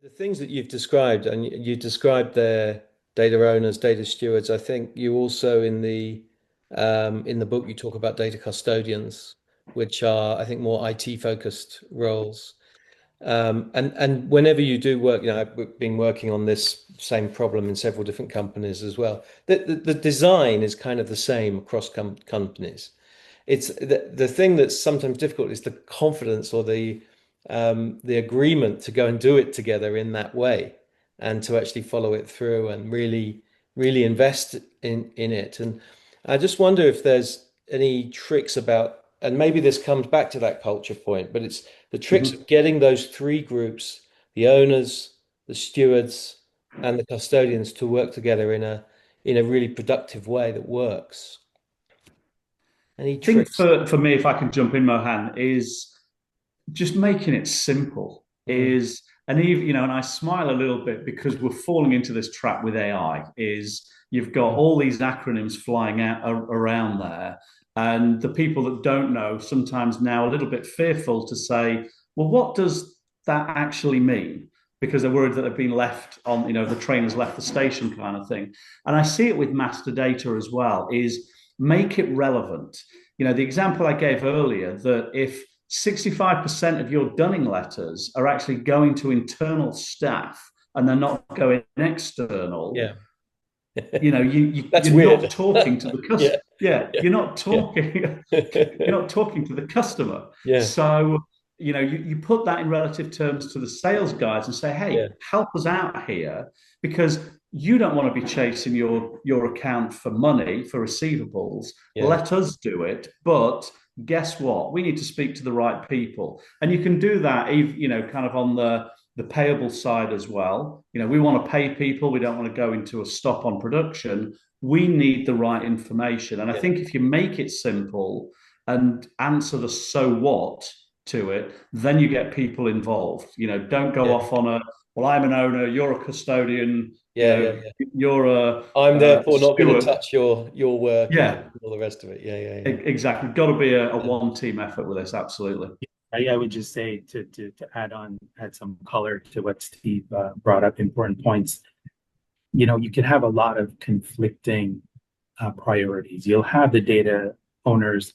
The things that you've described, and you described their data owners, data stewards. I think you also in the book you talk about data custodians, which are I think more IT focused roles. And whenever you do work, I've been working on this same problem in several different companies as well. The design is kind of the same across companies. It's the thing that's sometimes difficult is the confidence or the agreement to go and do it together in that way and to actually follow it through and really invest in it. And I just wonder if there's any tricks about, and maybe this comes back to that culture point, but it's the tricks Mhm. of getting those three groups, the owners, the stewards, and the custodians to work together in a really productive way that works. Any I think tricks? for me, if I can jump in, Mohan, is just making it simple Mm, is, and even, and I smile a little bit because we're falling into this trap with AI, is you've got mm, all these acronyms flying out around there. And the people that don't know sometimes now a little bit fearful to say, well, what does that actually mean? Because they're worried that they've been left on, the train has left the station kind of thing. And I see it with master data as well, is make it relevant. The example I gave earlier that if 65% of your dunning letters are actually going to internal staff and they're not going external, yeah. That's you're not weird. talking to the Yeah, customer. Yeah, yeah, you're not yeah. talking you're not talking to the customer. Yeah, So, you put that in relative terms to the sales guys and say, yeah, hey, help us out here because you don't want to be chasing your account for money, for receivables. yeah, Let us do it. But guess what? We need to speak to the right people. And you can do that, kind of on the payable side as well. We want to pay people. We don't want to go into a stop on production. We need the right information. And I yeah, think if you make it simple and answer the so what to it, then you get people involved. Don't go yeah, off on well, I'm an owner, you're a custodian, yeah, yeah, yeah. you're I'm a therefore not going to steward. touch your work and Yeah, all the rest of it. Yeah, yeah, yeah. exactly. Got to be a Yeah. one team effort with this. Absolutely. I would just say to add some color to what Steve brought up, important points. You can have a lot of conflicting priorities. You'll have the data owners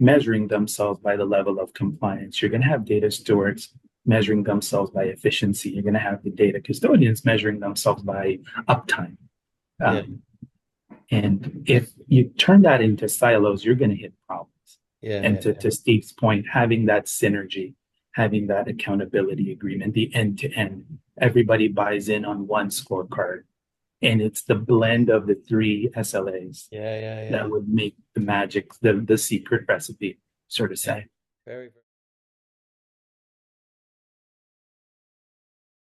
measuring themselves by the level of compliance. You're going to have data stewards measuring themselves by efficiency. You're going to have the data custodians measuring themselves by uptime. Yeah, Um, and if you turn that into silos, you're going to hit problems. yeah, And yeah, yeah. to Steve's point, having that synergy, having that accountability agreement, the end to end, everybody buys in on one scorecard. And it's the blend of the three SLAs Yeah, yeah, yeah. that would make the magic, the secret recipe, sort of Yeah. say. Very, very.